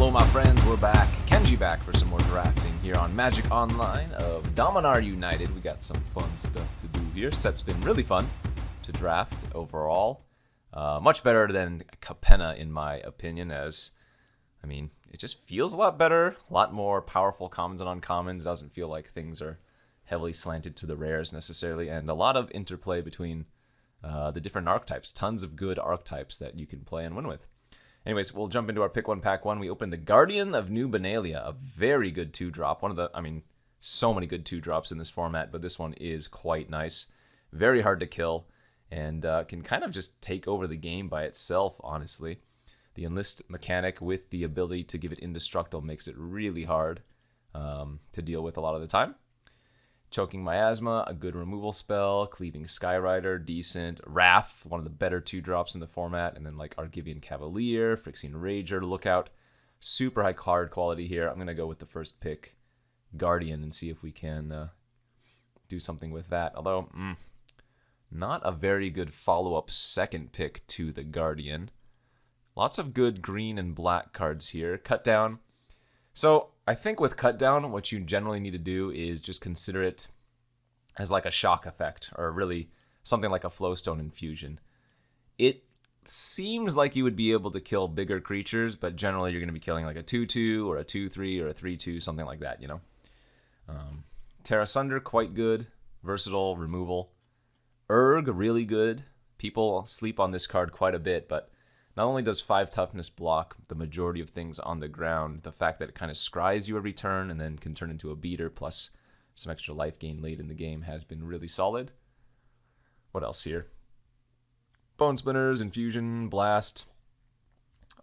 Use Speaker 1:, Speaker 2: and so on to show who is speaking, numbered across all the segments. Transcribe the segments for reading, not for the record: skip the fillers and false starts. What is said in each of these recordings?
Speaker 1: Hello my friends, we're back. Kenji back for some more drafting here on Magic Online of Dominaria United. We got some fun stuff to do here. Set's been really fun to draft overall. Much better than Capenna in my opinion, as, I mean, it just feels a lot better. A lot more powerful commons and uncommons. It doesn't feel like things are heavily slanted to the rares necessarily, and a lot of interplay between the different archetypes. Tons of good archetypes that you can play and win with. Anyways, we'll jump into our pick one, pack one. We opened the Guardian of Numinaria, a very good 2-drop. One of the, I mean, so many good 2-drops in this format, but this one is quite nice. Very hard to kill, and can kind of just take over the game by itself, honestly. The Enlist mechanic with the ability to give it Indestructible makes it really hard to deal with a lot of the time. Choking Miasma, a good removal spell. Cleaving Skyrider, decent. Wrath, one of the better 2-drops in the format. And then like Argivian Cavalier, Phyrexian Rager, Lookout. Super high card quality here. I'm going to go with the first pick, Guardian, and see if we can do something with that. Although, not a very good follow-up second pick to the Guardian. Lots of good green and black cards here. Cut down. So I think with cut down, what you generally need to do is just consider it as like a shock effect, or really something like a Flowstone Infusion. It seems like you would be able to kill bigger creatures, but generally you're going to be killing like a 2-2 or a 2-3 or a 3-2, something like that, you know. Terra Sunder, quite good. Versatile removal. Urg, really good. People sleep on this card quite a bit, but not only does 5 toughness block the majority of things on the ground, the fact that it kind of scries you every turn and then can turn into a beater plus some extra life gain late in the game has been really solid. What else here? Bone Splinters, Infusion, Blast.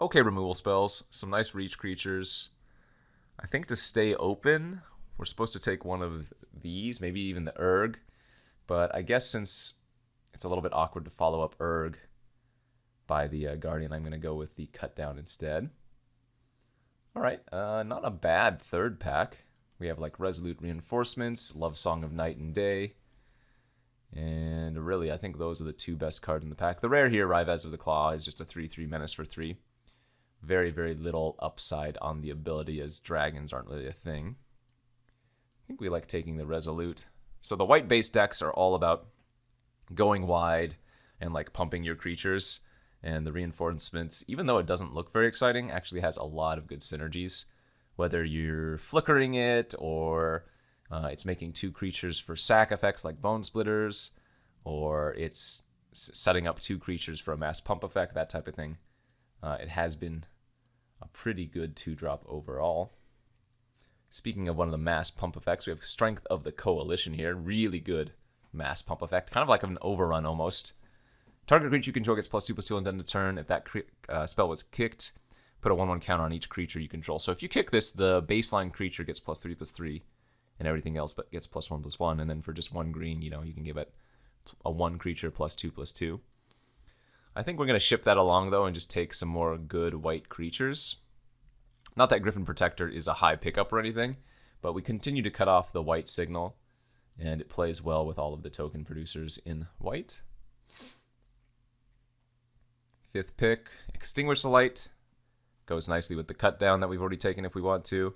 Speaker 1: Okay removal spells. Some nice reach creatures. I think to stay open, we're supposed to take one of these, maybe even the Urg. But I guess since it's a little bit awkward to follow up Urg by the Guardian, I'm going to go with the cut down instead. All right, not a bad third pack. We have like Resolute Reinforcements, Love Song of Night and Day, and really I think those are the 2 best cards in the pack. The rare here, Rivaz of the Claw, is just a 3/3 menace for 3. Very, very little upside on the ability, as dragons aren't really a thing. I think we like taking the Resolute. So the white base decks are all about going wide and like pumping your creatures. And the reinforcements, even though it doesn't look very exciting, actually has a lot of good synergies. Whether you're flickering it, or it's making 2 creatures for sack effects like Bone Splitters, or it's setting up 2 creatures for a mass pump effect, that type of thing. It has been a pretty good 2-drop overall. Speaking of one of the mass pump effects, we have Strength of the Coalition here. Really good mass pump effect. Kind of like an overrun almost. Target creature you control gets +2/+2 on end of turn. If that spell was kicked, put a 1/1 counter on each creature you control. So if you kick this, the baseline creature gets +3/+3, and everything else but gets +1/+1. And then for just 1 green, you know, you can give it a 1 creature +2/+2. I think we're going to ship that along, though, and just take some more good white creatures. Not that Griffin Protector is a high pickup or anything, but we continue to cut off the white signal, and it plays well with all of the token producers in white. 5th pick, Extinguish the Light. Goes nicely with the cut down that we've already taken if we want to.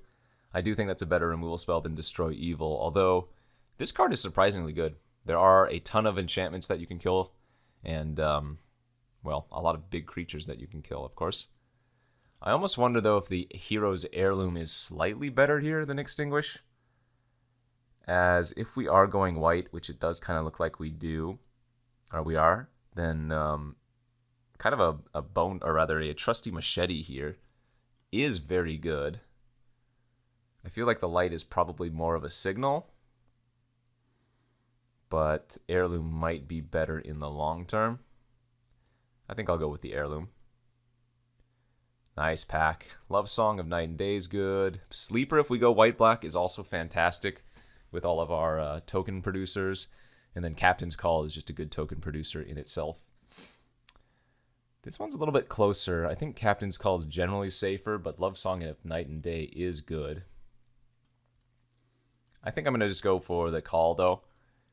Speaker 1: I do think that's a better removal spell than Destroy Evil, although this card is surprisingly good. There are a ton of enchantments that you can kill, and, well, a lot of big creatures that you can kill, of course. I almost wonder, though, if the Hero's Heirloom is slightly better here than Extinguish, as if we are going white, which it does kind of look like we do, or we are, then kind of a bone, or rather a Trusty Machete here is very good. I feel like the light is probably more of a signal, but Heirloom might be better in the long term. I think I'll go with the Heirloom. Nice pack. Love Song of Night and Day is good. Sleeper, if we go white-black, is also fantastic with all of our token producers. And then Captain's Call is just a good token producer in itself. This one's a little bit closer. I think Captain's Call is generally safer, but Love Song of Night and Day is good. I think I'm going to just go for the Call, though.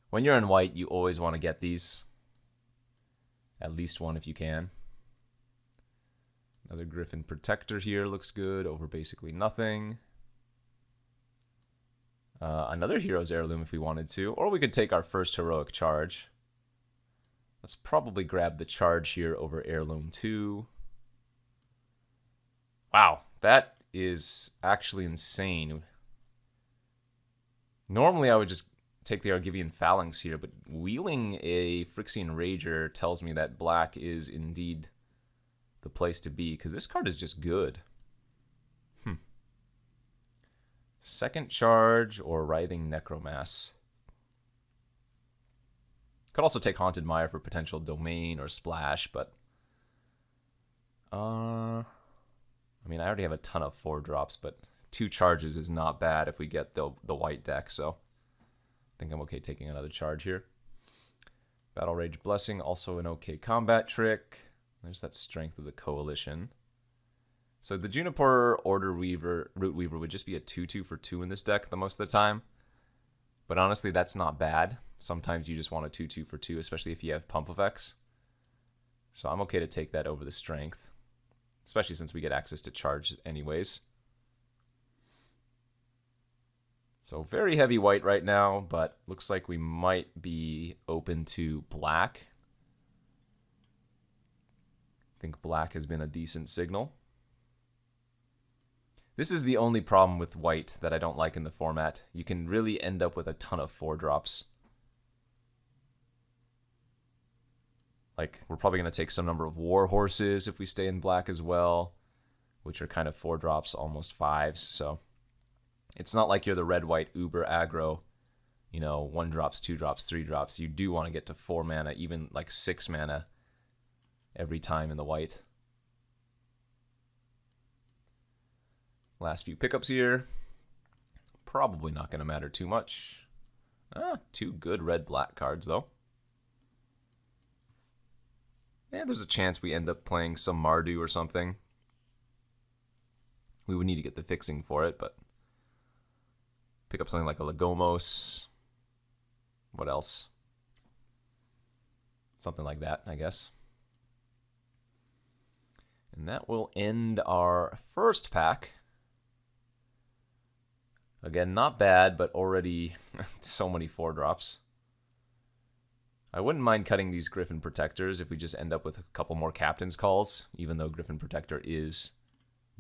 Speaker 1: When you're in white, you always want to get these. At least one if you can. Another Griffin Protector here looks good over basically nothing. Another Hero's Heirloom if we wanted to, or we could take our first Heroic Charge. Let's probably grab the charge here over Heirloom 2. Wow, that is actually insane. Normally I would just take the Argivian Phalanx here, but wheeling a Phyrexian Rager tells me that black is indeed the place to be, because this card is just good. Second charge or Writhing Necromass. Could also take Haunted Mire for potential domain or splash, but I mean, I already have a ton of 4-drops, but 2 charges is not bad if we get the white deck, so I think I'm okay taking another charge here. Battle Rage Blessing, also an okay combat trick. There's that Strength of the Coalition. So the Juniper Order Weaver, Root Weaver would just be a 2/2 for 2 in this deck the most of the time. But honestly, that's not bad. Sometimes you just want a 2/2 for 2, especially if you have pump effects. So I'm okay to take that over the Strength, especially since we get access to charge anyways. So very heavy white right now, but looks like we might be open to black. I think black has been a decent signal. This is the only problem with white that I don't like in the format. You can really end up with a ton of 4-drops. Like, we're probably going to take some number of War Horses if we stay in black as well, which are kind of 4-drops, almost 5s. So it's not like you're the red-white uber aggro, 1-drops, 2-drops, 3-drops. You do want to get to 4 mana, even like 6 mana every time in the white. Last few pickups here. Probably not going to matter too much. 2 good red-black cards, though. And there's a chance we end up playing some Mardu or something. We would need to get the fixing for it, but pick up something like a Lagomos. What else? Something like that, I guess. And that will end our first pack. Again, not bad, but already so many 4-drops. I wouldn't mind cutting these Griffin Protectors if we just end up with a couple more Captain's Calls, even though Griffin Protector is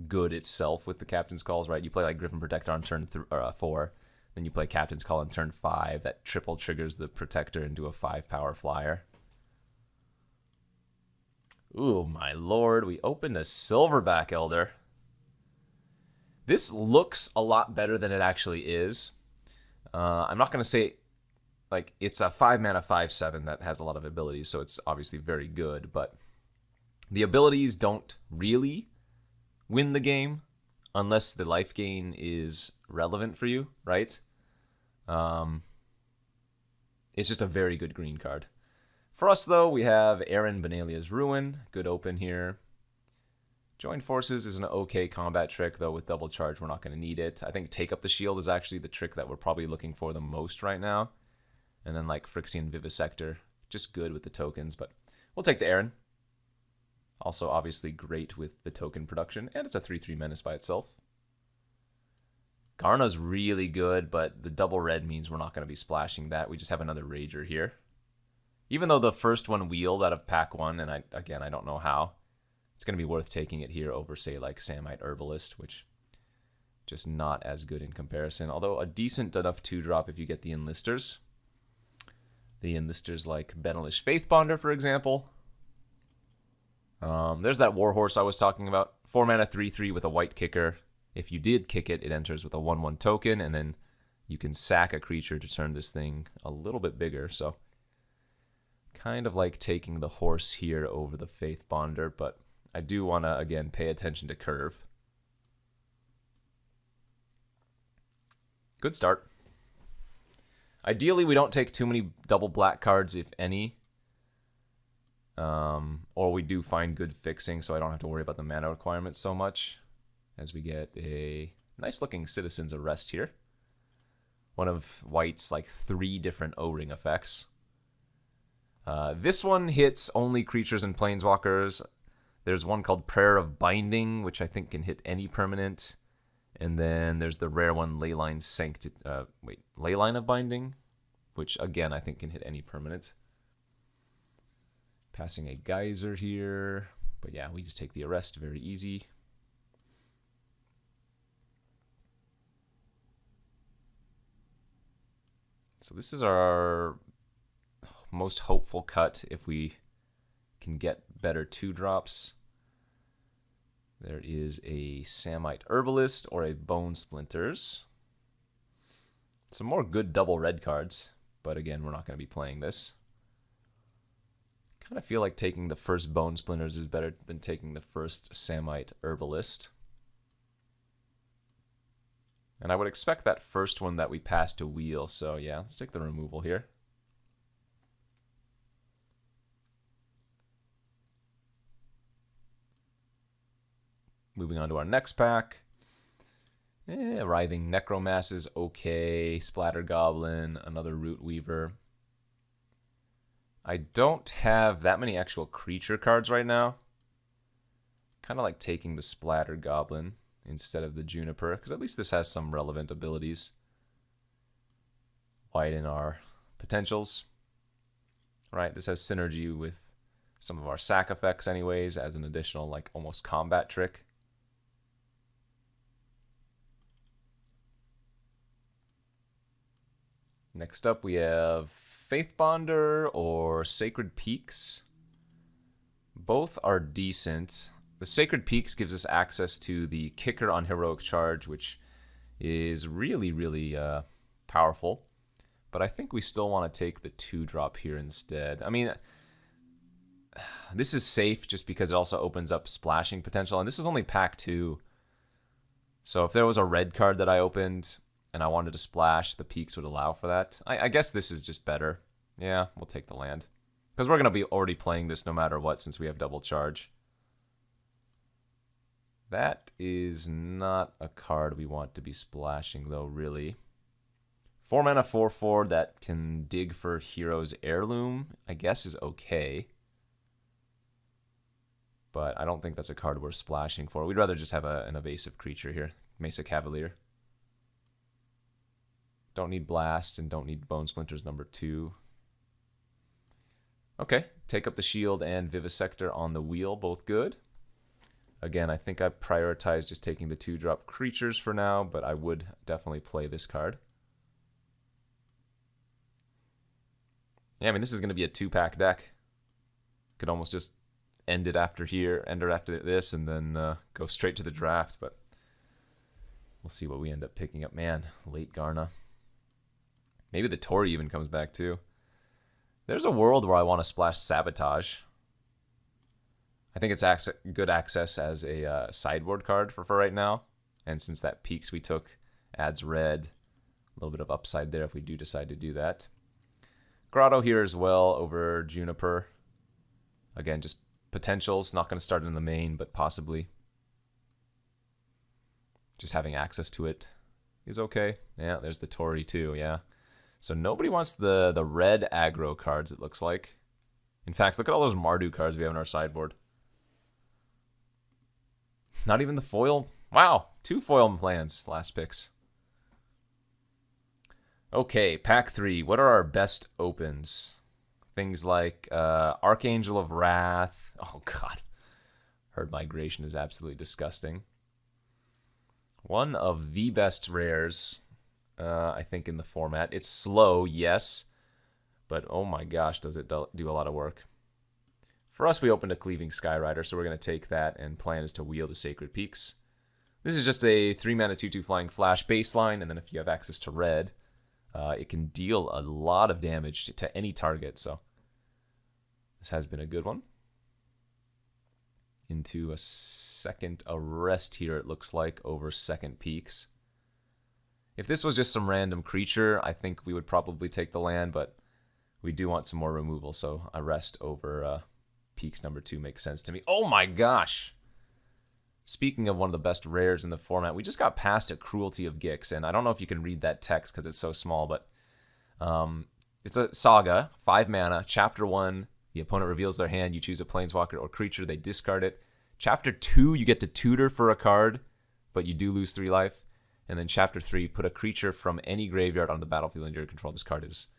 Speaker 1: good itself with the Captain's Calls, right? You play like Griffin Protector on turn 4, then you play Captain's Call on turn 5. That triple triggers the Protector into a 5-power flyer. Ooh, my lord, we opened a Silverback Elder. This looks a lot better than it actually is. I'm not going to say, like, it's a 5-mana 5/7 that has a lot of abilities, so it's obviously very good, but the abilities don't really win the game unless the life gain is relevant for you, right? It's just a very good green card. For us, though, we have Aaron Benalia's Ruin. Good open here. Join Forces is an okay combat trick, though with double charge we're not going to need it. I think Take Up the Shield is actually the trick that we're probably looking for the most right now. And then like Phyrexian Vivisector, just good with the tokens, but we'll take the Aaron. Also obviously great with the token production, and it's a 3/3 menace by itself. Garna's really good, but the double red means we're not going to be splashing that. We just have another Rager here. Even though the first one wheeled out of pack 1, and I don't know how, it's going to be worth taking it here over, say, like Samite Herbalist, which just not as good in comparison. Although a decent enough 2-drop if you get the Enlisters. The Enlisters like Benelish Faithbonder, for example. There's that Warhorse I was talking about. 4-mana 3/3 with a white kicker. If you did kick it, it enters with a 1/1 token, and then you can sack a creature to turn this thing a little bit bigger. So kind of like taking the horse here over the Faithbonder, but I do want to, again, pay attention to curve. Good start. Ideally, we don't take too many double black cards, if any. Or we do find good fixing, so I don't have to worry about the mana requirements so much. As we get a nice-looking Citizen's Arrest here. One of White's, like, 3 different O-Ring effects. This one hits only creatures and planeswalkers. There's one called Prayer of Binding, which I think can hit any permanent. And then there's the rare one, Leyline Leyline of Binding, which again I think can hit any permanent. Passing a Geyser here. But yeah, we just take the Arrest, very easy. So this is our most hopeful cut if we can get better 2-drops. There is a Samite Herbalist or a Bone Splinters. Some more good double red cards, but again, we're not going to be playing this. Kind of feel like taking the first Bone Splinters is better than taking the first Samite Herbalist. And I would expect that first one that we passed to wheel, so yeah, let's take the removal here. Moving on to our next pack. Writhing Necromass is okay. Splatter Goblin, another Root Weaver. I don't have that many actual creature cards right now. Kind of like taking the Splatter Goblin instead of the Juniper, because at least this has some relevant abilities. Widen our potentials. Right, this has synergy with some of our sack effects anyways, as an additional like almost combat trick. Next up we have Faith Bonder or Sacred Peaks. Both are decent. The Sacred Peaks gives us access to the Kicker on Heroic Charge, which is really, really powerful. But I think we still want to take the 2-drop here instead. I mean, this is safe just because it also opens up splashing potential. And this is only pack 2. So if there was a red card that I opened and I wanted to splash, the Peaks would allow for that. I guess this is just better. Yeah, we'll take the land. Because we're going to be already playing this no matter what since we have double charge. That is not a card we want to be splashing though, really. 4 mana 4/4 that can dig for Hero's Heirloom, I guess is okay. But I don't think that's a card we're splashing for. We'd rather just have an evasive creature here. Mesa Cavalier. Don't need Blast and don't need Bone Splinters number 2. Okay, take up the Shield and Vivisector on the wheel, both good. Again, I think I prioritize just taking the 2-drop creatures for now, but I would definitely play this card. Yeah, I mean, this is going to be a 2-pack deck. Could almost just end it after here, end it after this, and then go straight to the draft, but we'll see what we end up picking up. Man, late Garna. Maybe the Tori even comes back too. There's a world where I want to splash Sabotage. I think it's good access as a sideboard card for right now. And since that Peaks we took adds red, a little bit of upside there if we do decide to do that. Grotto here as well over Juniper. Again, just potentials. Not going to start in the main, but possibly. Just having access to it is okay. Yeah, there's the Tori too, yeah. So nobody wants the red aggro cards, it looks like. In fact, look at all those Mardu cards we have in our sideboard. Not even the foil. Wow, 2 foil lands, last picks. Okay, pack 3. What are our best opens? Things like Archangel of Wrath. Oh, God. Herd Migration is absolutely disgusting. One of the best rares, I think, in the format. It's slow, yes, but oh my gosh, does it do a lot of work. For us, we opened a Cleaving Skyrider, so we're going to take that, and plan is to wheel the Sacred Peaks. This is just a 3 mana 2/2 flying flash baseline, and then if you have access to red, it can deal a lot of damage to any target, so this has been a good one. Into a second Arrest here, it looks like, over second Peaks. If this was just some random creature, I think we would probably take the land, but we do want some more removal, so Arrest over Peaks number 2 makes sense to me. Oh my gosh! Speaking of one of the best rares in the format, we just got past a Cruelty of Gix, and I don't know if you can read that text because it's so small, but it's a saga, 5 mana, chapter 1. The opponent reveals their hand, you choose a planeswalker or creature, they discard it. Chapter 2, you get to tutor for a card, but you do lose 3 life. And then Chapter 3, put a creature from any graveyard on the battlefield under your control. This card is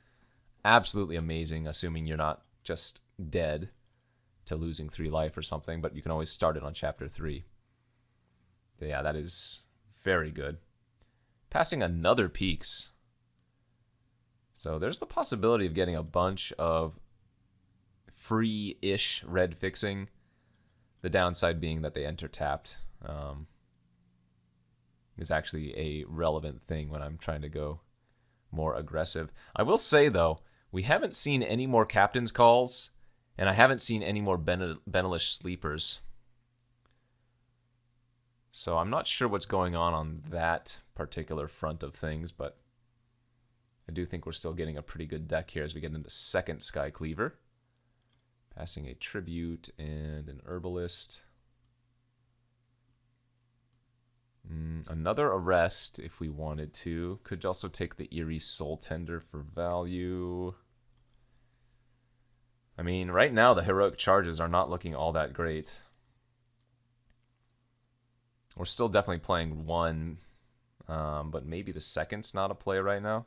Speaker 1: absolutely amazing, assuming you're not just dead to losing 3 life or something, but you can always start it on Chapter 3. So yeah, that is very good. Passing another Peaks. So there's the possibility of getting a bunch of free-ish red fixing. The downside being that they enter tapped. Is actually a relevant thing when I'm trying to go more aggressive. I will say, though, we haven't seen any more Captain's Calls, and I haven't seen any more Benelish Sleepers. So I'm not sure what's going on that particular front of things, but I do think we're still getting a pretty good deck here as we get into second Sky Cleaver. Passing a Tribute and an Herbalist. Another Arrest if we wanted to. Could also take the Eerie Soul Tender for value. I mean, right now the Heroic Charges are not looking all that great. We're still definitely playing 1, but maybe the second's not a play right now.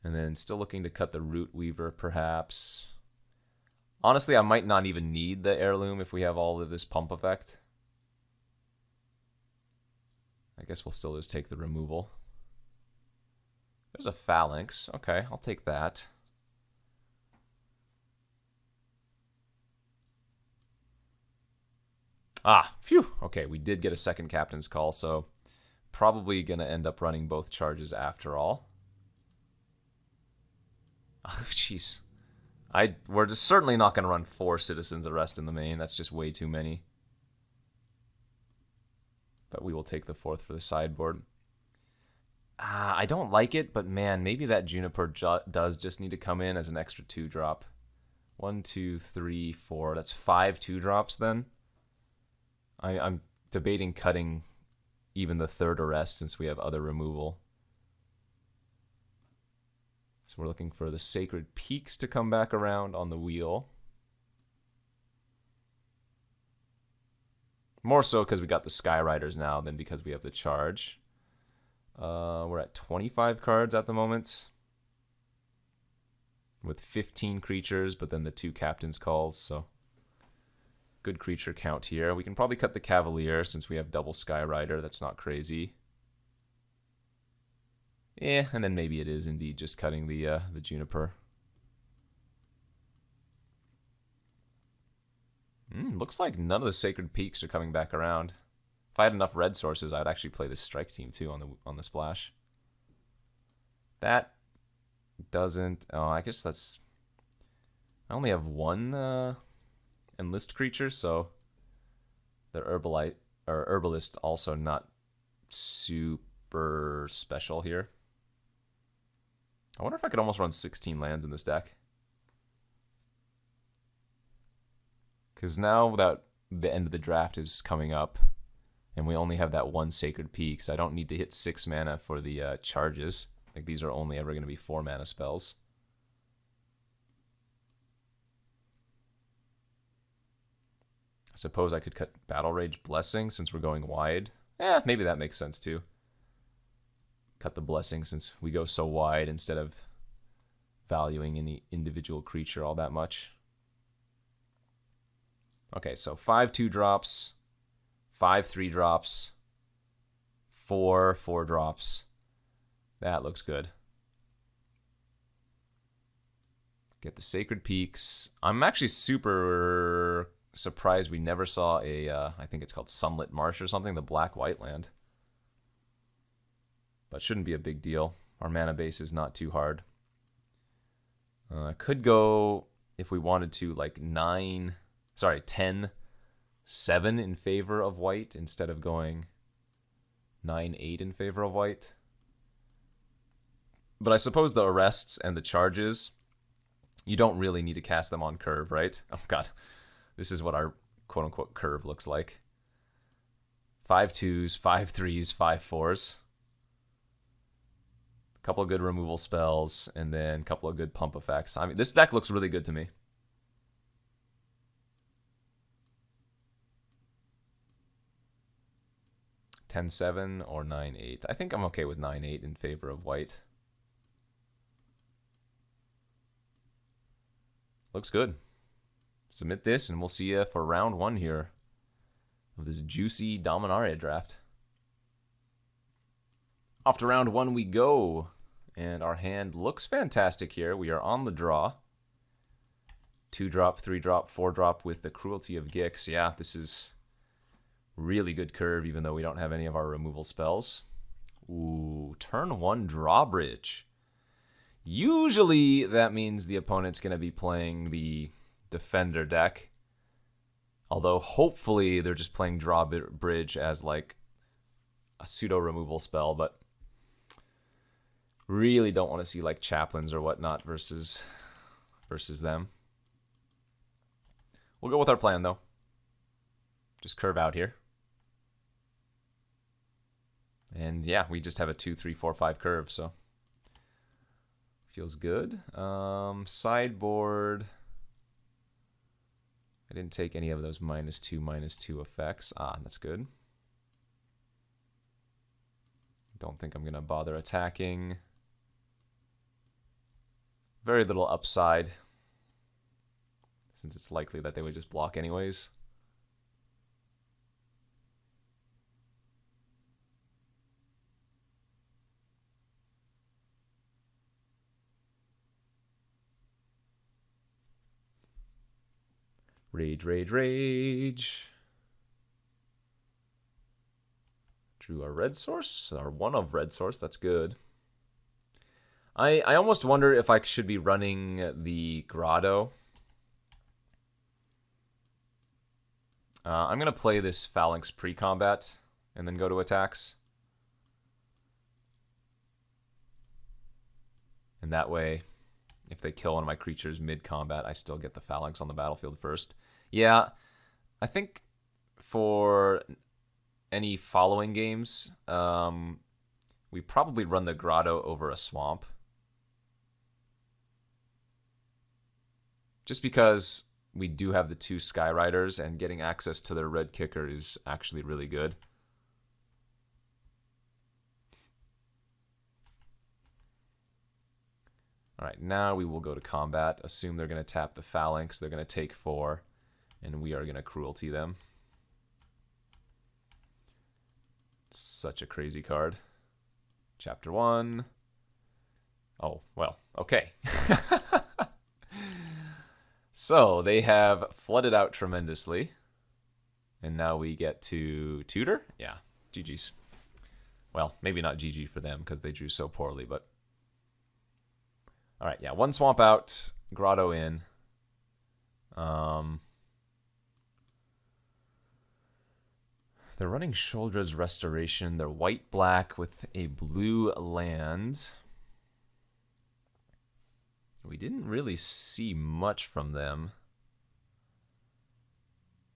Speaker 1: And then still looking to cut the Root Weaver, perhaps. Honestly, I might not even need the Heirloom if we have all of this pump effect. I guess we'll still just take the removal. There's a Phalanx. Okay, I'll take that. Ah, phew. Okay, we did get a second Captain's Call, so probably going to end up running both charges after all. Oh, jeez. We're just certainly not going to run 4 Citizen's Arrest in the main. That's just way too many. But we will take the 4th for the sideboard. I don't like it, but man, maybe that Juniper does just need to come in as an extra 2-drop. 1, 2, 3, 4. That's 5 2-drops then. I'm debating cutting even the 3rd Arrest since we have other removal. So we're looking for the Sacred Peaks to come back around on the wheel. More so because we got the Skyriders now than because we have the charge. We're at 25 cards at the moment. With 15 creatures, but then the 2 Captain's Calls, so good creature count here. We can probably cut the Cavalier since we have double Skyrider. That's not crazy. Yeah, and then maybe it is indeed just cutting the Juniper. Looks like none of the Sacred Peaks are coming back around. If I had enough red sources, I'd actually play this Strike Team too on the splash. That doesn't. Oh, I guess that's. I only have 1 enlist creature, so the herbalist also not super special here. I wonder if I could almost run 16 lands in this deck. Because now that the end of the draft is coming up, and we only have that 1 Sacred Peak, so I don't need to hit 6 mana for the charges. I think these are only ever going to be 4 mana spells. I suppose I could cut Battle Rage Blessing since we're going wide. Maybe that makes sense too. Cut the Blessing since we go so wide instead of valuing any individual creature all that much. Okay, so 5 2-drops, 5 3-drops, 4 4-drops. That looks good. Get the Sacred Peaks. I'm actually super surprised we never saw a, I think it's called Sunlit Marsh or something, the black-white land. But shouldn't be a big deal. Our mana base is not too hard. Could go, if we wanted to, like 10 7 in favor of white instead of going 9 8 in favor of white. But I suppose the arrests and the charges, you don't really need to cast them on curve, right? Oh god, this is what our quote-unquote curve looks like. 5 2s, 5 3s, 5 4s. A couple of good removal spells, and then a couple of good pump effects. I mean, this deck looks really good to me. 10-7 or 9-8. I think I'm okay with 9-8 in favor of white. Looks good. Submit this, and we'll see you for round 1 here of this juicy Dominaria draft. Off to round 1 we go, and our hand looks fantastic here. We are on the draw. 2-drop, 3-drop, 4-drop with the Cruelty of Gix. Yeah, this is really good curve, even though we don't have any of our removal spells. Ooh, turn 1 drawbridge. Usually that means the opponent's going to be playing the defender deck. Although hopefully they're just playing drawbridge as like a pseudo removal spell, but really don't want to see like chaplains or whatnot versus them. We'll go with our plan though. Just curve out here. And yeah, we just have a 2, 3, 4, 5 curve, so feels good. Sideboard. I didn't take any of those -2/-2 effects. Ah, that's good. Don't think I'm going to bother attacking. Very little upside, since it's likely that they would just block anyways. Rage, rage, rage. Drew a red source, or one of red source, that's good. I almost wonder if I should be running the Grotto. I'm going to play this Phalanx pre-combat and then go to attacks. And that way, if they kill one of my creatures mid-combat, I still get the Phalanx on the battlefield first. Yeah, I think for any following games, we probably run the Grotto over a Swamp. Just because we do have the 2 Skyriders, and getting access to their red kicker is actually really good. Alright, now we will go to combat. Assume they're going to tap the Phalanx, they're going to take 4, and we are going to Cruelty them. Such a crazy card. Chapter 1. Oh, well, okay. So, they have flooded out tremendously. And now we get to tutor? Yeah, GG's. Well, maybe not GG for them because they drew so poorly, but... Alright, yeah, 1 swamp out, Grotto in. They're running Sholdra's Restoration. They're white-black with a blue land. We didn't really see much from them.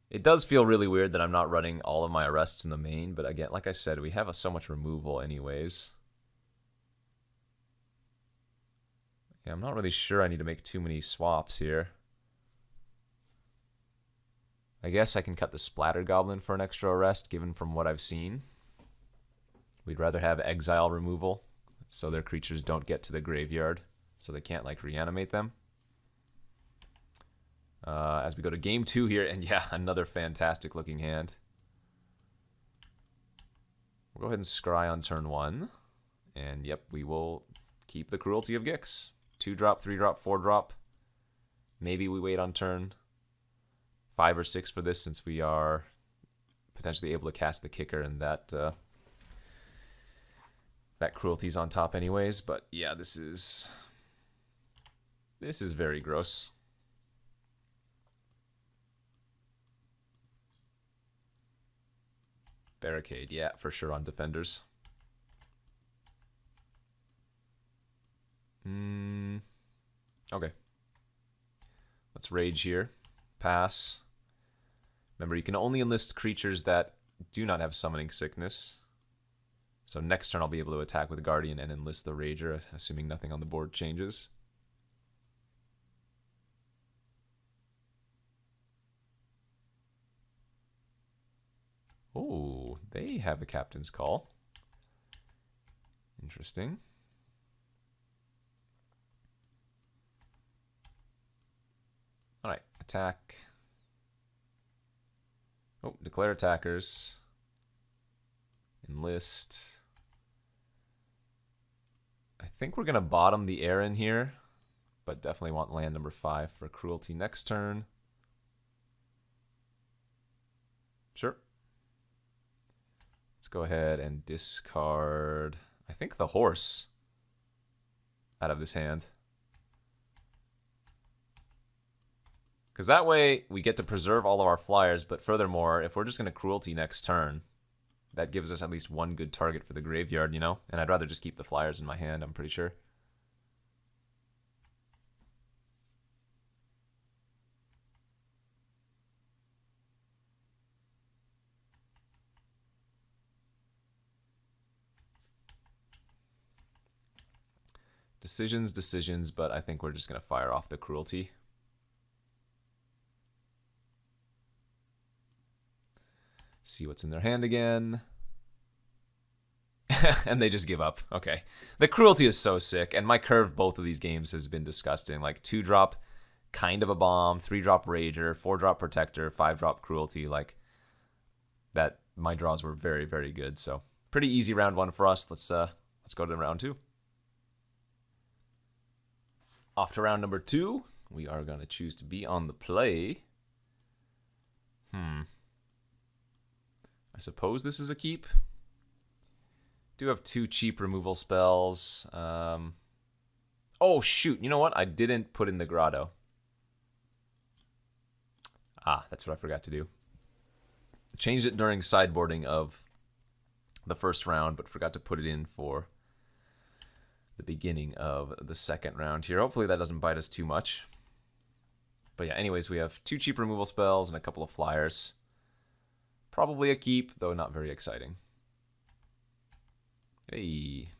Speaker 1: It does feel really weird that I'm not running all of my arrests in the main, but again, like I said, we have so much removal anyways. Yeah, I'm not really sure I need to make too many swaps here. I guess I can cut the Splatter Goblin for an extra arrest, given from what I've seen. We'd rather have exile removal, so their creatures don't get to the graveyard, so they can't, like, reanimate them. As we go to game 2 here, and yeah, another fantastic looking hand. We'll go ahead and scry on turn 1. And yep, we will keep the Cruelty of Gix. 2-drop, 3-drop, 4-drop. Maybe we wait on turn 5 or 6 for this, since we are potentially able to cast the kicker, and that Cruelty's on top anyways. But yeah, this is very gross. Barricade, yeah, for sure on defenders. Okay. Let's rage here. Pass. Remember, you can only enlist creatures that do not have summoning sickness. So next turn I'll be able to attack with Guardian and enlist the Rager, assuming nothing on the board changes. Oh. Oh, they have a captain's call. Interesting. Alright, attack. Oh, declare attackers. Enlist. I think we're going to bottom the air in here, but definitely want land number 5 for Cruelty next turn. Sure. Let's go ahead and discard, I think, the horse out of this hand. Because that way we get to preserve all of our flyers, but furthermore, if we're just going to Cruelty next turn, that gives us at least one good target for the graveyard, you know? And I'd rather just keep the flyers in my hand, I'm pretty sure. Decisions, but I think we're just going to fire off the Cruelty. See what's in their hand again. And they just give up. Okay. The Cruelty is so sick, and my curve both of these games has been disgusting. Like 2-drop, kind of a bomb, 3-drop Rager, 4-drop Protector, 5-drop Cruelty. Like that, my draws were very, very good. So pretty easy round 1 for us. Let's go to round 2. Off to round number 2. We are going to choose to be on the play. I suppose this is a keep. Do have 2 cheap removal spells. Oh, shoot. You know what? I didn't put in the Grotto. Ah, that's what I forgot to do. Changed it during sideboarding of the first round, but forgot to put it in for the beginning of the second round here. Hopefully that doesn't bite us too much. But yeah, anyways, we have 2 cheap removal spells and a couple of flyers. Probably a keep, though not very exciting. Hey.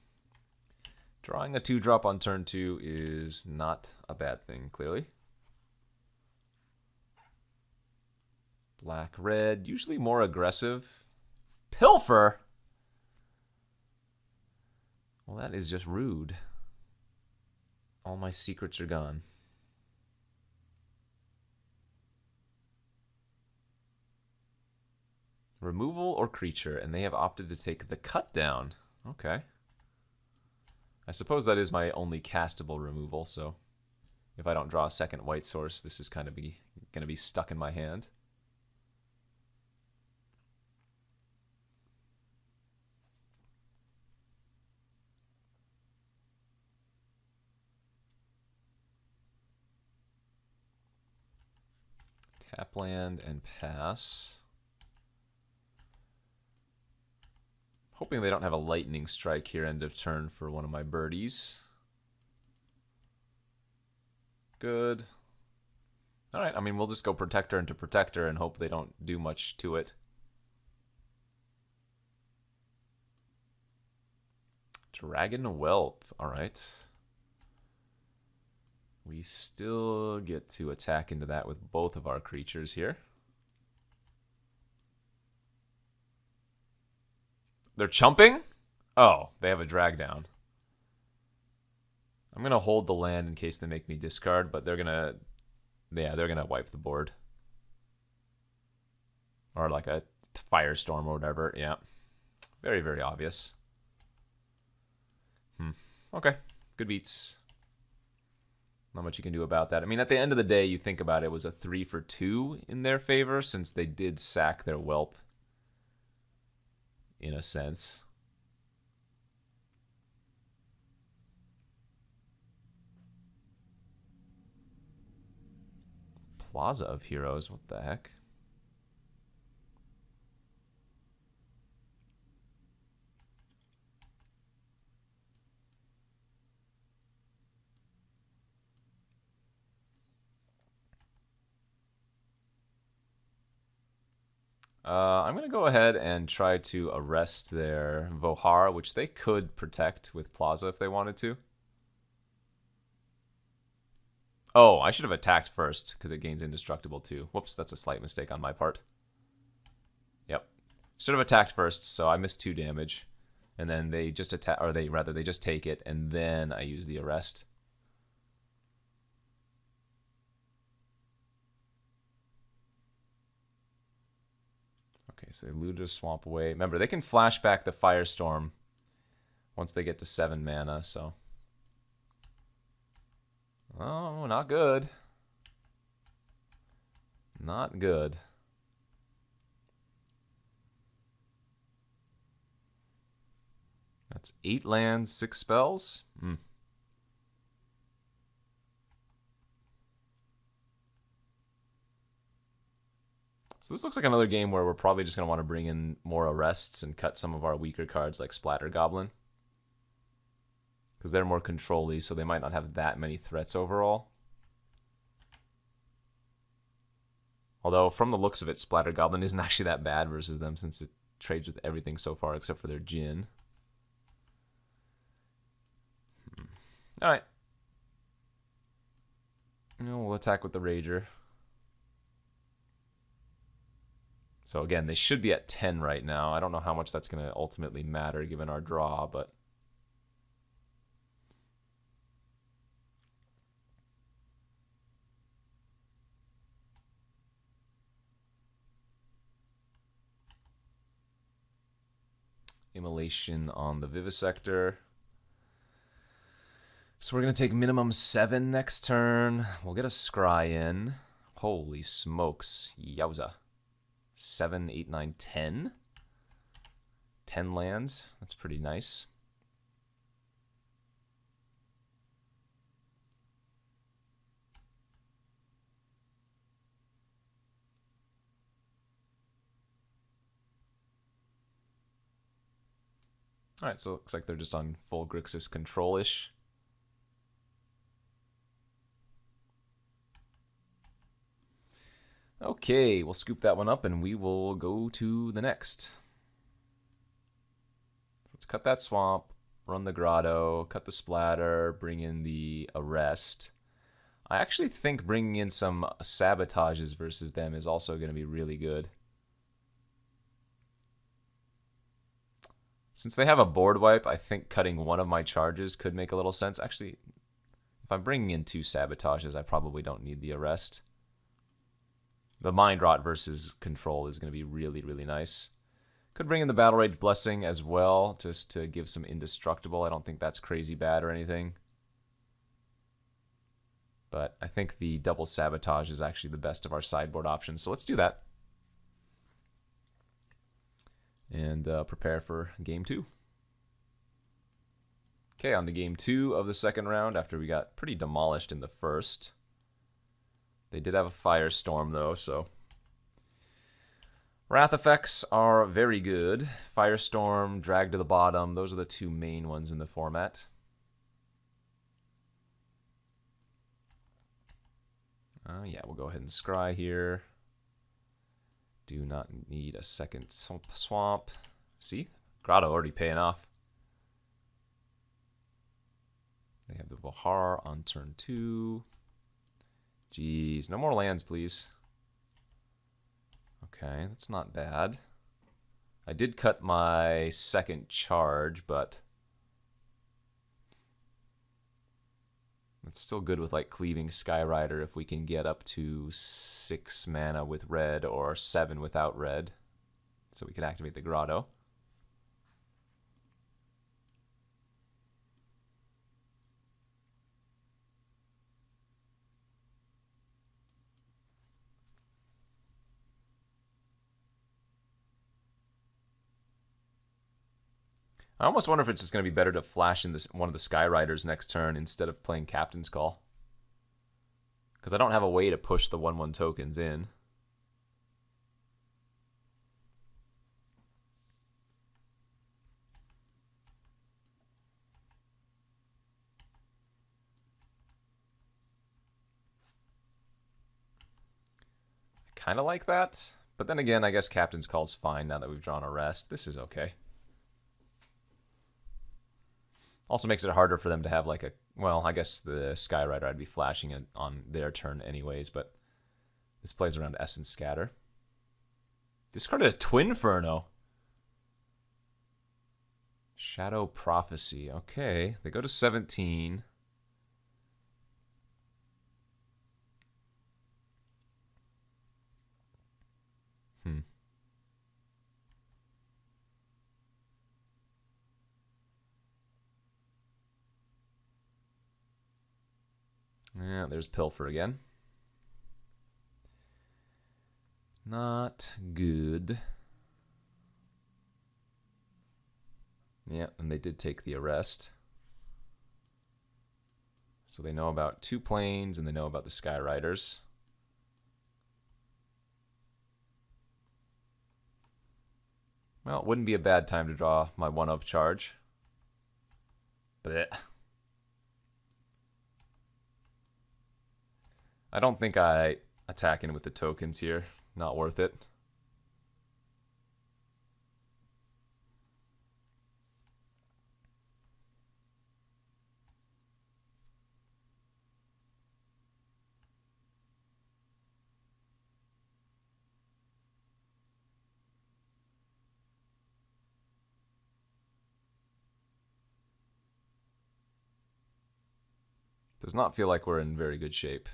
Speaker 1: Drawing a 2-drop on turn 2 is not a bad thing, clearly. Black, red, usually more aggressive. Pilfer? Well, that is just rude. All my secrets are gone. Removal or creature, and they have opted to take the cut down. Okay. I suppose that is my only castable removal, so if I don't draw a second white source, this is kind of going to be stuck in my hand. Tap land and pass. Hoping they don't have a lightning strike here end of turn for one of my birdies. Good. Alright, I mean, we'll just go Protector into Protector and hope they don't do much to it. Dragon Whelp. Alright. We still get to attack into that with both of our creatures here. They're chumping? Oh, they have a drag down. I'm going to hold the land in case they make me discard, but they're going to... Yeah, they're going to wipe the board. Or like a firestorm or whatever, yeah. Very, very obvious. Okay, good beats. Not much you can do about that. I mean, at the end of the day, you think about it, it was a 3 for 2 in their favor since they did sack their whelp. In a sense. Plaza of Heroes, what the heck? I'm going to go ahead and try to arrest their Vohar, which they could protect with Plaza if they wanted to. Oh, I should have attacked first because it gains indestructible too. Whoops, that's a slight mistake on my part. Yep. Should have attacked first, so I missed 2 damage. And then they just attack, or they just take it, and then I use the arrest. Okay, so they looted a swamp away. Remember, they can flash back the Firestorm once they get to 7 mana, so. Oh, not good. Not good. That's 8 lands, 6 spells. So this looks like another game where we're probably just going to want to bring in more arrests and cut some of our weaker cards like Splatter Goblin. Because they're more control-y, so they might not have that many threats overall. Although, from the looks of it, Splatter Goblin isn't actually that bad versus them since it trades with everything so far except for their Djinn. Alright. We'll attack with the Rager. So again, they should be at 10 right now. I don't know how much that's going to ultimately matter given our draw, but... Immolation on the Vivisector. So we're going to take minimum 7 next turn. We'll get a Scry in. Holy smokes. Yowza. 7, 8, 9, 10. 10 lands. That's pretty nice. Alright, so it looks like they're just on full Grixis control-ish. Okay, we'll scoop that one up and we will go to the next. Let's cut that swamp, run the grotto, cut the splatter, bring in the arrest. I actually think bringing in some sabotages versus them is also going to be really good. Since they have a board wipe, I think cutting one of my charges could make a little sense. Actually, if I'm bringing in 2 sabotages, I probably don't need the arrest. The Mind Rot versus Control is going to be really, really nice. Could bring in the Battle Rage Blessing as well, just to give some indestructible. I don't think that's crazy bad or anything. But I think the double sabotage is actually the best of our sideboard options. So let's do that. And prepare for game 2. Okay, on to game 2 of the second round after we got pretty demolished in the first. They did have a Firestorm, though, so... Wrath effects are very good. Firestorm, Drag to the Bottom, those are the 2 main ones in the format. Yeah, we'll go ahead and scry here. Do not need a second swamp. See? Grotto already paying off. They have the Vohar on turn 2. Jeez, no more lands, please. Okay, that's not bad. I did cut my second charge, but it's still good with like cleaving Skyrider if we can get up to 6 mana with red or 7 without red. So we can activate the Grotto. I almost wonder if it's just going to be better to flash in this one of the Skyriders next turn instead of playing Captain's Call. Because I don't have a way to push the 1/1 tokens in. I kind of like that. But then again, I guess Captain's Call's fine now that we've drawn a rest. This is okay. Also makes it harder for them to have like a... Well, I guess the Skyrider I'd be flashing it on their turn anyways, but this plays around Essence Scatter. Discarded a Twinferno. Shadow Prophecy. Okay, they go to 17. Yeah, there's Pilfer again. Not good. Yeah, and they did take the arrest. So they know about 2 planes and they know about the Skyriders. Well, it wouldn't be a bad time to draw my 1-of charge. Blech. I don't think I attack in with the tokens here. Not worth it. Does not feel like we're in very good shape.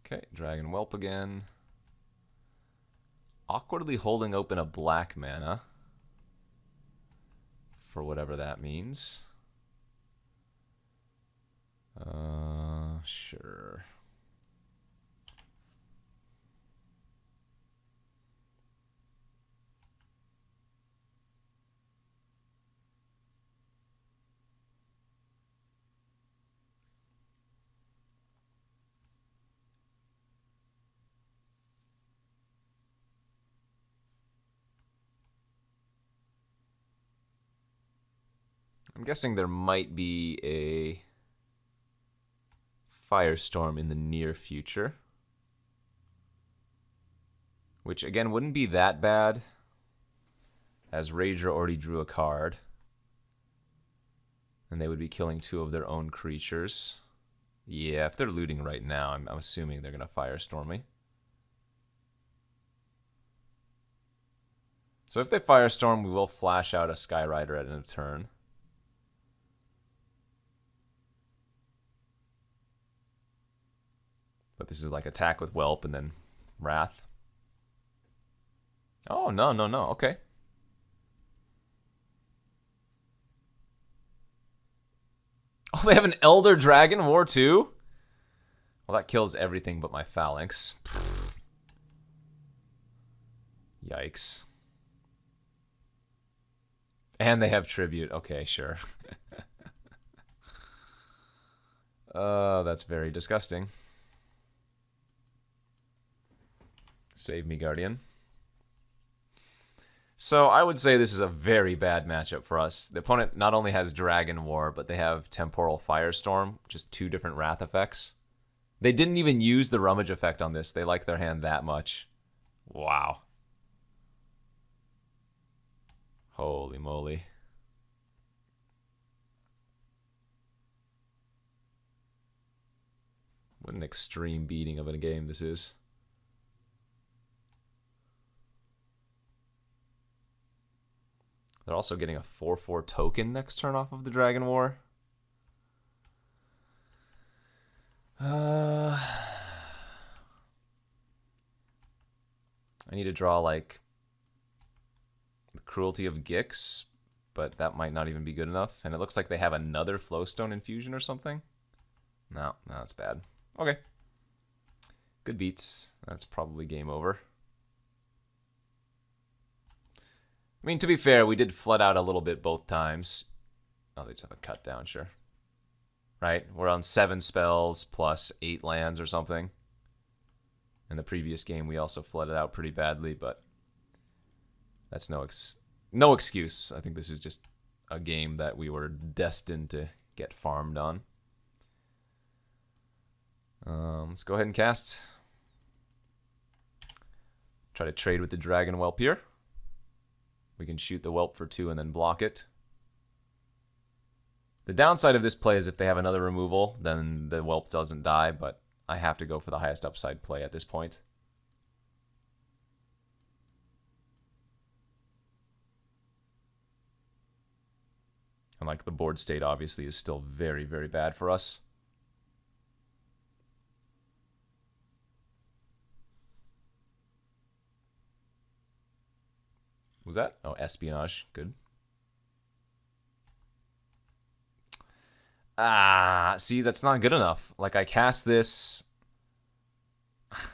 Speaker 1: Okay, Dragon Whelp again. Awkwardly holding open a black mana. For whatever that means. Sure. I'm guessing there might be a Firestorm in the near future. Which, again, wouldn't be that bad, as Rager already drew a card. And they would be killing 2 of their own creatures. Yeah, if they're looting right now, I'm assuming they're going to Firestorm me. So if they Firestorm, we will flash out a Skyrider at end of turn. But this is like attack with Whelp and then Wrath. Oh, no. Okay. Oh, they have an Elder Dragon War 2? Well, that kills everything but my Phalanx. Pfft. Yikes. And they have Tribute. Okay, sure. That's very disgusting. Save me, Guardian. So I would say this is a very bad matchup for us. The opponent not only has Dragon War, but they have Temporal Firestorm, just 2 different Wrath effects. They didn't even use the Rummage effect on this. They like their hand that much. Wow. Holy moly. What an extreme beating of a game this is. They're also getting a 4/4 token next turn off of the Dragon War. I need to draw like the Cruelty of Gix, but that might not even be good enough. And it looks like they have another Flowstone Infusion or something. No, that's bad. Okay. Good beats. That's probably game over. I mean, to be fair, we did flood out a little bit both times. Oh, they just have a cut down, sure. Right? We're on 7 spells plus 8 lands or something. In the previous game, we also flooded out pretty badly, but that's no excuse. I think this is just a game that we were destined to get farmed on. Let's go ahead and cast. Try to trade with the Dragon Whelp here. We can shoot the Whelp for 2 and then block it. The downside of this play is if they have another removal, then the Whelp doesn't die, but I have to go for the highest upside play at this point. And like the board state obviously is still very, very bad for us. Was that? Oh, espionage. Good. Ah, see, that's not good enough. Like, I cast this.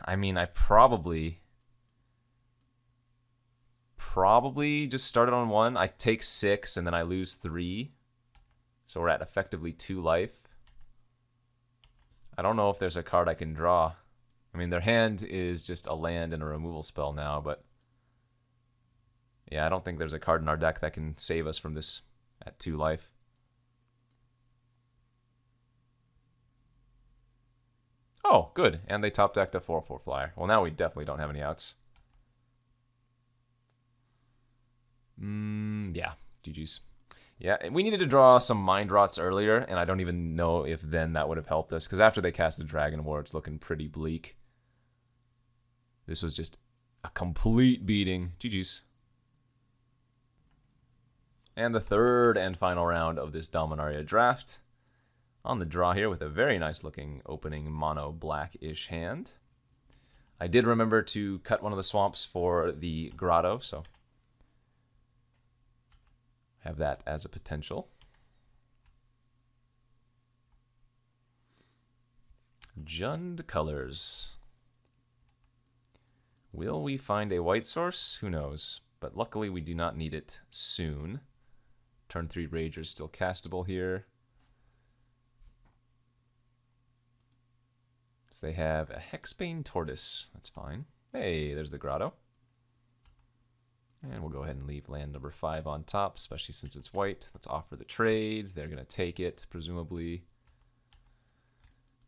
Speaker 1: I mean, I probably just started on 1. I take 6, and then I lose 3. So we're at effectively 2 life. I don't know if there's a card I can draw. I mean, their hand is just a land and a removal spell now, but yeah, I don't think there's a card in our deck that can save us from this at 2 life. Oh, good. And they top decked a 4/4 flyer. Well, now we definitely don't have any outs. Yeah, GG's. Yeah, we needed to draw some Mind Rots earlier, and I don't even know if then that would have helped us, because after they cast the Dragon War, it's looking pretty bleak. This was just a complete beating. GG's. And the third and final round of this Dominaria draft. On the draw here with a very nice looking opening mono black-ish hand. I did remember to cut one of the swamps for the grotto, so have that as a potential. Jund colors. Will we find a white source? Who knows? But luckily we do not need it soon. Turn 3 Rager is still castable here. So they have a Hexbane Tortoise. That's fine. Hey, there's the grotto. And we'll go ahead and leave land number 5 on top, especially since it's white. Let's offer the trade. They're going to take it, presumably.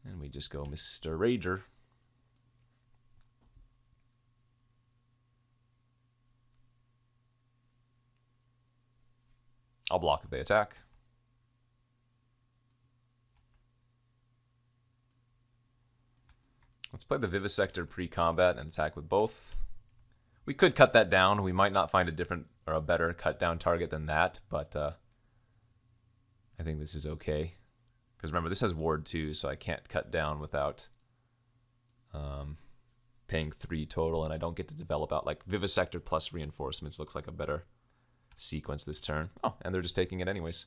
Speaker 1: And we just go Mr. Rager. I'll block if they attack. Let's play the Vivisector pre-combat and attack with both. We could cut that down. We might not find a different or a better cut down target than that, but I think this is okay. Because remember, this has ward 2, so I can't cut down without paying 3 total, and I don't get to develop out. Like Vivisector plus reinforcements looks like a better sequence this turn. Oh, and they're just taking it anyways.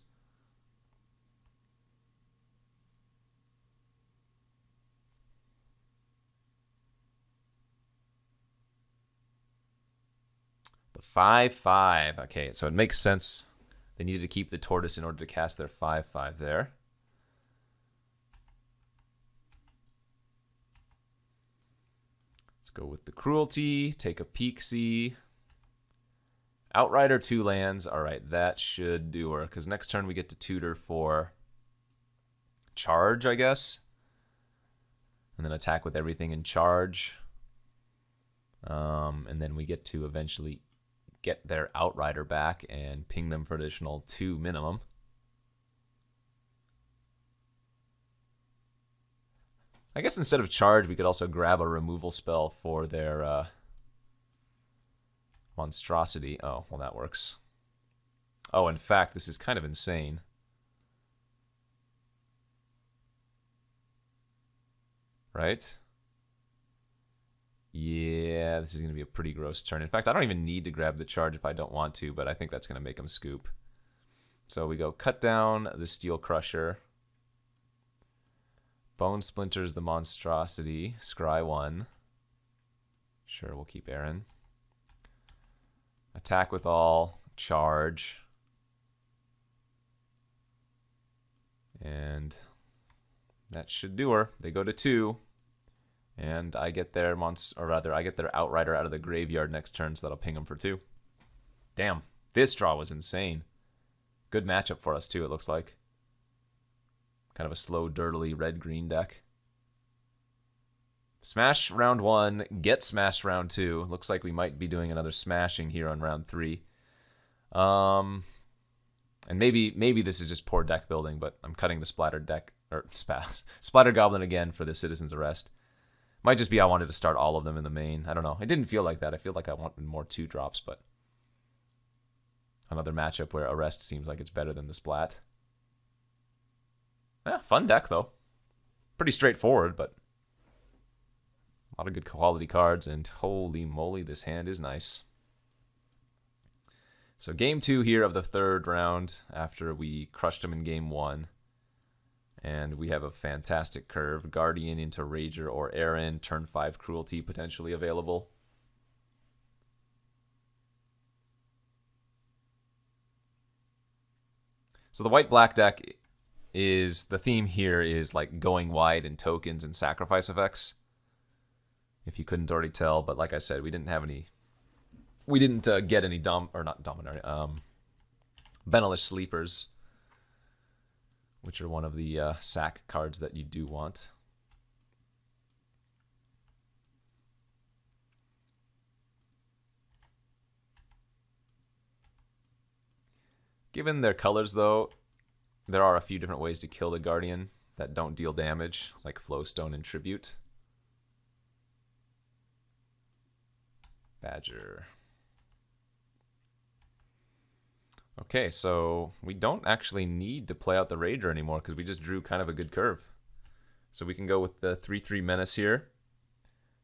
Speaker 1: The 5/5. Okay, so it makes sense. They needed to keep the tortoise in order to cast their 5/5 there. Let's go with the Cruelty, take a Peaksy. Outrider 2 lands. All right, that should do her, because next turn we get to tutor for charge, I guess. And then attack with everything in charge. And then we get to eventually get their Outrider back and ping them for additional 2 minimum. I guess instead of charge, we could also grab a removal spell for their monstrosity. Oh, well, that works. Oh, in fact, this is kind of insane. Right? Yeah, this is going to be a pretty gross turn. In fact, I don't even need to grab the charge if I don't want to, but I think that's going to make him scoop. So we go cut down the Steel Crusher. Bone Splinters the monstrosity. Scry 1. Sure, we'll keep Aaron. Attack with all. Charge. And that should do her. They go to 2. And I get their I get their Outrider out of the graveyard next turn, so that'll ping them for 2. Damn, this draw was insane. Good matchup for us too, it looks like. Kind of a slow, dirtily red-green deck. Smash round 1, get smashed round 2. Looks like we might be doing another smashing here on round 3. And maybe this is just poor deck building, but I'm cutting the Splatter Goblin again for the Citizen's Arrest. Might just be I wanted to start all of them in the main. I don't know. It didn't feel like that. I feel like I wanted more 2-drops, but Another matchup where Arrest seems like it's better than the Splat. Yeah, fun deck, though. Pretty straightforward, but a lot of good quality cards, and holy moly, this hand is nice. So game 2 here of the third round after we crushed him in game 1. And we have a fantastic curve. Guardian into Rager or Aaron. Turn 5 Cruelty potentially available. So the white-black deck is, the theme here is like going wide in tokens and sacrifice effects. If you couldn't already tell, but like I said, we didn't get any Dominaria, Benelish Sleepers, which are one of the sack cards that you do want. Given their colors, though, there are a few different ways to kill the Guardian that don't deal damage, like Flowstone and Tribute. Badger. Okay, so we don't actually need to play out the Rager anymore because we just drew kind of a good curve. So we can go with the 3/3 Menace here.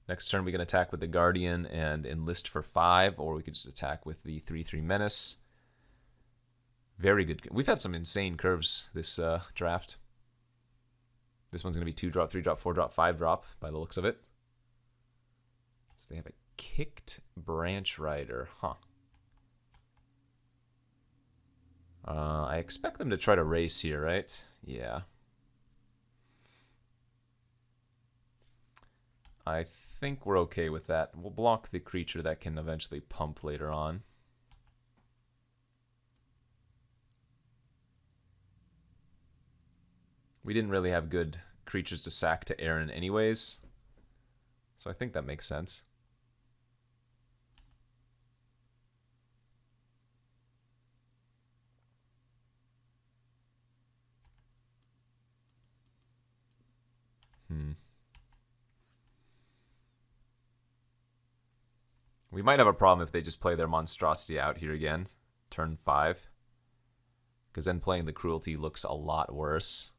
Speaker 1: Next turn we can attack with the Guardian and enlist for 5, or we could just attack with the 3/3 Menace. Very good. We've had some insane curves this draft. This one's going to be 2-drop, 3-drop, 4-drop, 5-drop by the looks of it. So they have a kicked Branch Rider. Huh. I expect them to try to race here, right? Yeah. I think we're okay with that. We'll block the creature that can eventually pump later on. We didn't really have good creatures to sack to Aaron anyways, so I think that makes sense. We might have a problem if they just play their monstrosity out here again, turn 5, because then playing the Cruelty looks a lot worse.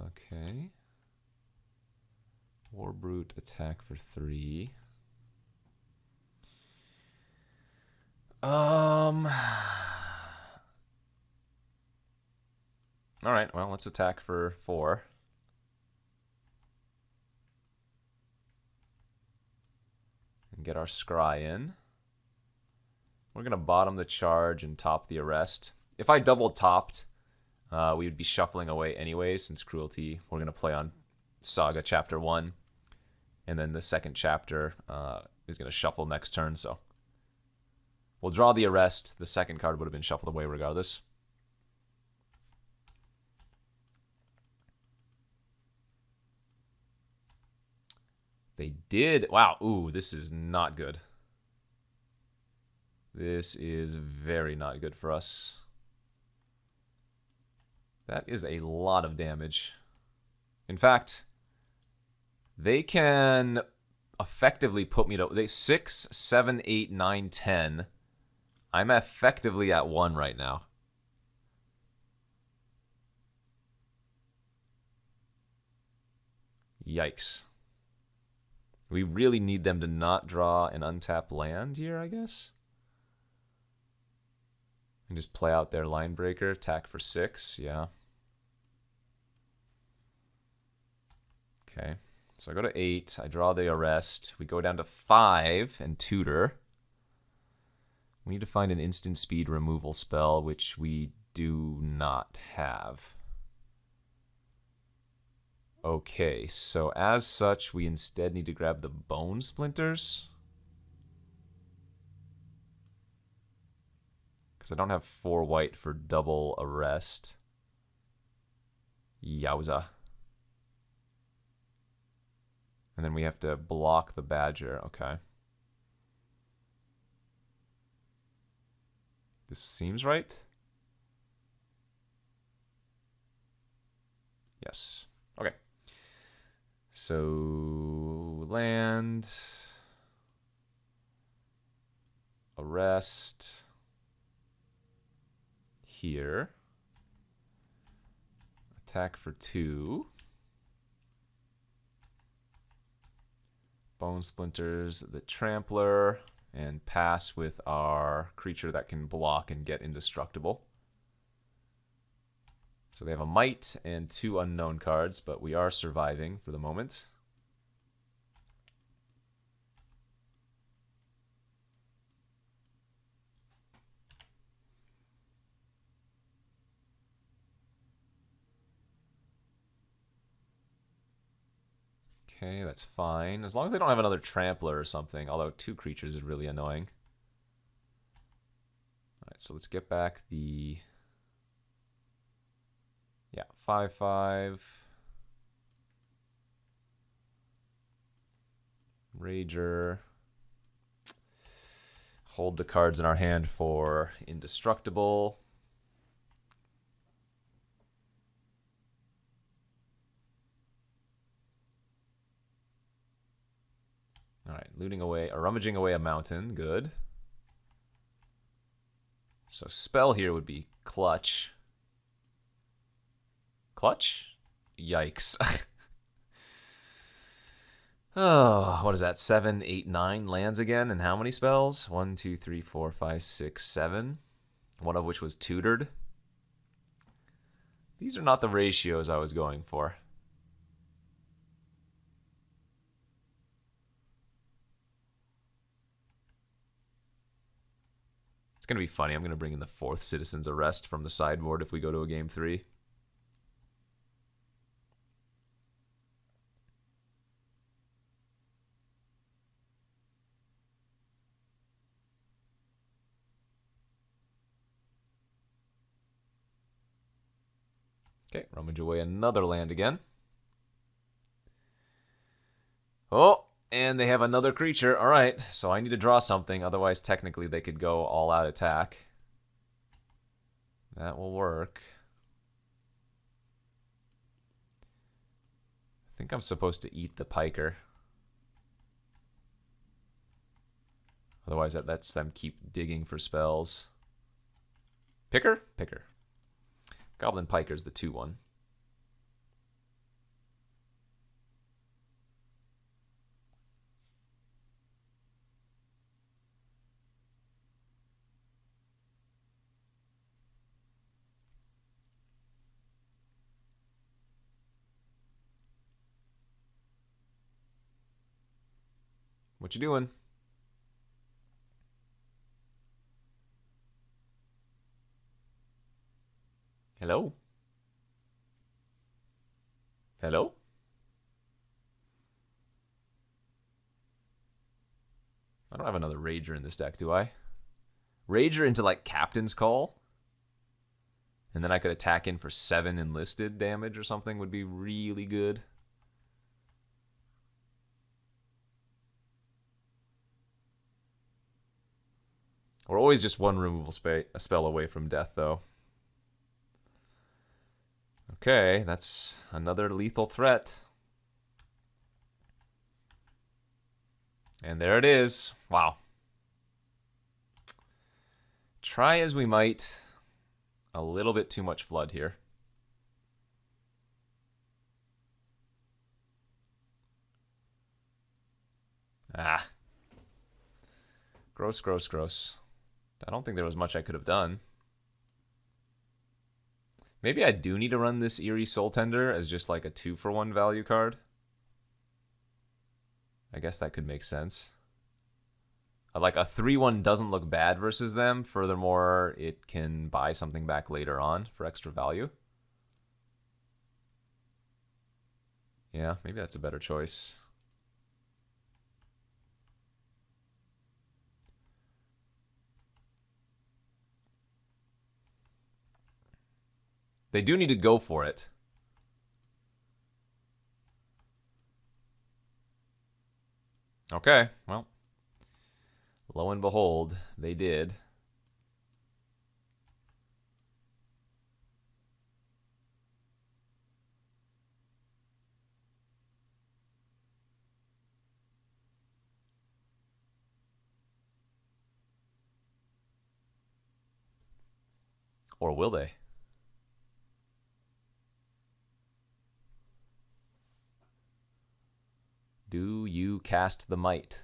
Speaker 1: Okay. Warbrute attack for 3. Alright, well, let's attack for 4. And get our Scry in. We're going to bottom the charge and top the Arrest. If I double topped, we would be shuffling away anyway, since Cruelty, we're going to play on Saga Chapter 1. And then the second chapter is going to shuffle next turn, so we'll draw the Arrest. The second card would have been shuffled away regardless. They did. Wow. Ooh, this is not good. This is very not good for us. That is a lot of damage. In fact, they can effectively put me to 6, 7, 8, 9, 10. I'm effectively at 1 right now. Yikes. We really need them to not draw an untapped land here, I guess. And just play out their line breaker, attack for 6, yeah. Okay, so I go to 8, I draw the Arrest. We go down to 5 and tutor. We need to find an instant speed removal spell, which we do not have. Okay, so as such, we instead need to grab the Bone Splinters. Because I don't have 4 white for double Arrest. Yowza. And then we have to block the Badger. Okay. This seems right. Yes. Okay. So, land. rest here. Attack for 2. Bone Splinters the Trampler, and pass with our creature that can block and get indestructible. So they have a Might and 2 unknown cards, but we are surviving for the moment. Okay, that's fine. As long as they don't have another Trampler or something, although 2 creatures is really annoying. Alright, so let's get back the... Yeah, 5/5. Rager. Hold the cards in our hand for indestructible. Alright, looting away, or rummaging away a mountain. Good. So spell here would be Clutch. Clutch? Yikes. Oh, what is that? 7, 8, 9 lands again, and how many spells? 1, 2, 3, 4, 5, 6, 7. One of which was tutored. These are not the ratios I was going for. It's going to be funny. I'm going to bring in the 4th Citizen's Arrest from the sideboard if we go to a game 3. Okay, rummage away another land again. Oh, and they have another creature. All right, so I need to draw something. Otherwise, technically, they could go all-out attack. That will work. I think I'm supposed to eat the piker. Otherwise, that lets them keep digging for spells. Picker? Picker. Goblin Piker's the 2/1. What you doing? Hello? Hello? I don't have another Rager in this deck, do I? Rager into, like, Captain's Call? And then I could attack in for 7 enlisted damage or something would be really good. We're always just 1 removal spell away from death, though. Okay, that's another lethal threat. And there it is. Wow. Try as we might, a little bit too much flood here. Ah. Gross, gross, gross. I don't think there was much I could have done. Maybe I do need to run this Eerie Soul Tender as just like a 2-for-1 value card. I guess that could make sense. Like a 3/1 doesn't look bad versus them. Furthermore, it can buy something back later on for extra value. Yeah, maybe that's a better choice. They do need to go for it. Okay, well, lo and behold, they did. Or will they? Do you cast the Might?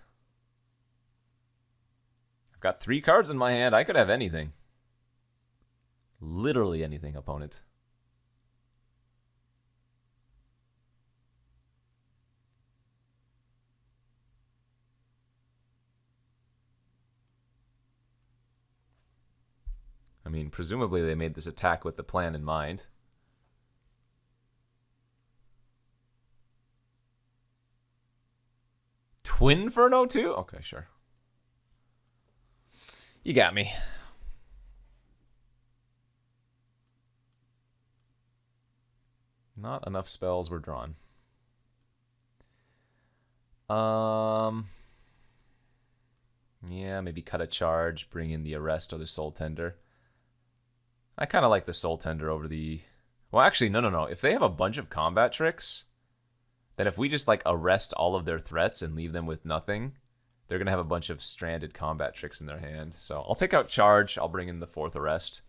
Speaker 1: I've got 3 cards in my hand. I could have anything. Literally anything, opponent. I mean, presumably they made this attack with the plan in mind. Twinferno too? Okay, sure. You got me. Not enough spells were drawn. Yeah, maybe cut a charge, bring in the Arrest or the Soul Tender. I kind of like the Soul Tender over the... Well, actually, no. If they have a bunch of combat tricks, then if we just, like, arrest all of their threats and leave them with nothing, they're going to have a bunch of stranded combat tricks in their hand. So I'll take out Charge. I'll bring in the 4th Arrest.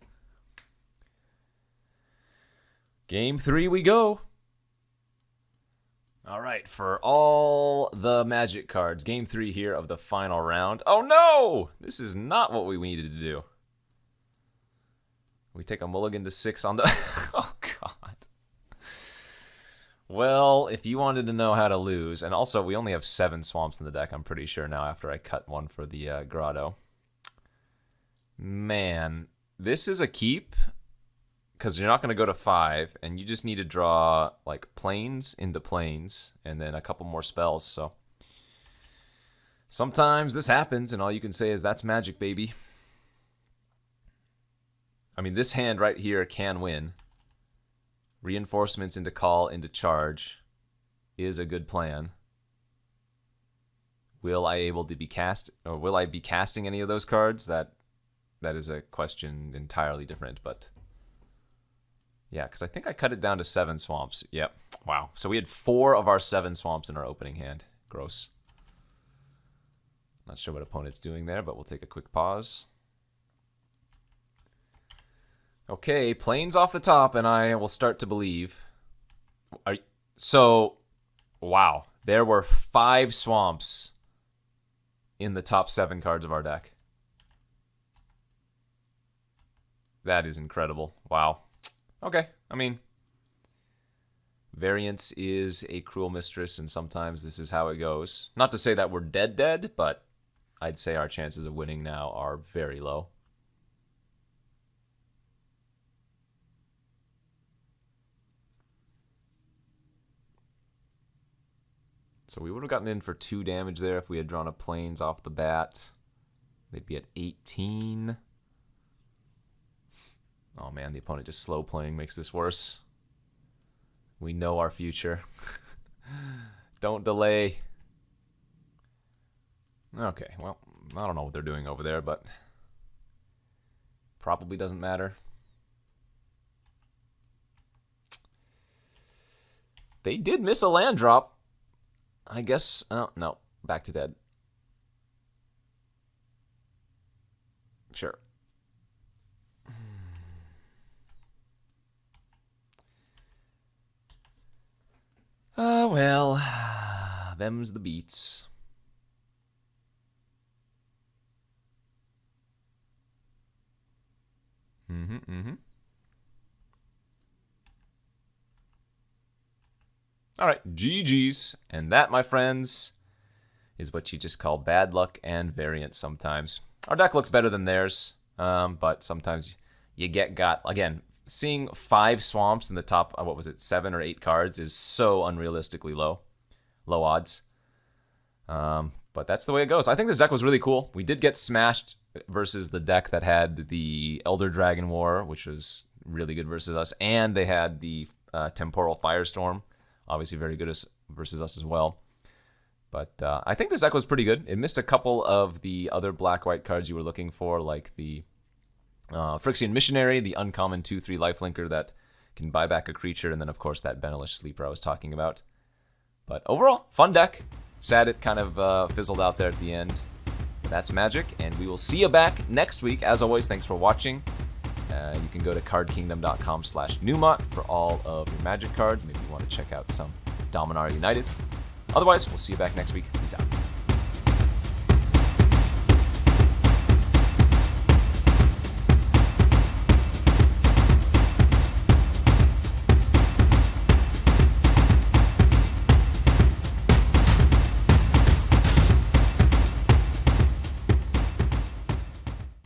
Speaker 1: Game 3 we go. All right, for all the Magic cards, Game 3 here of the final round. Oh, no! This is not what we needed to do. We take a mulligan to 6 on the... Oh, God. Well, if you wanted to know how to lose, and also we only have 7 swamps in the deck, I'm pretty sure now, after I cut one for the grotto. Man, this is a keep, because you're not going to go to 5, and you just need to draw, like, planes into planes, and then a couple more spells, so... Sometimes this happens, and all you can say is, that's magic, baby. I mean, this hand right here can win. Reinforcements into call, into charge is a good plan. Will I able to be cast, or will I be casting any of those cards? That is a question entirely different, but yeah, because I think I cut it down to 7 swamps. Yep. Wow. So we had 4 of our 7 swamps in our opening hand. Gross. Not sure what opponent's doing there, but we'll take a quick pause. Okay, planes off the top, and I will start to believe. So, wow. There were 5 swamps in the top 7 cards of our deck. That is incredible. Wow. Okay, I mean, variance is a cruel mistress, and sometimes this is how it goes. Not to say that we're dead, but I'd say our chances of winning now are very low. So we would have gotten in for 2 damage there if we had drawn a planes off the bat. They'd be at 18. Oh man, the opponent just slow playing makes this worse. We know our future. Don't delay. Okay, well, I don't know what they're doing over there, but probably doesn't matter. They did miss a land drop. I guess, oh, no, back to dead. Sure. Well, them's the beats. All right, GG's. And that, my friends, is what you just call bad luck and variance sometimes. Our deck looks better than theirs, but sometimes you get got. Again, seeing 5 swamps in the top, what was it, 7 or 8 cards is so unrealistically low odds. But that's the way it goes. I think this deck was really cool. We did get smashed versus the deck that had the Elder Dragon War, which was really good versus us, and they had the Temporal Firestorm. Obviously very good versus us as well. But I think this deck was pretty good. It missed a couple of the other black-white cards you were looking for, like the Phyrexian Missionary, the uncommon 2/3 lifelinker that can buy back a creature, and then, of course, that Benelish Sleeper I was talking about. But overall, fun deck. Sad it kind of fizzled out there at the end. That's Magic, and we will see you back next week. As always, thanks for watching, You can go to cardkingdom.com/Numot for all of your Magic cards. Maybe you want to check out some Dominaria United. Otherwise, we'll see you back next week. Peace out.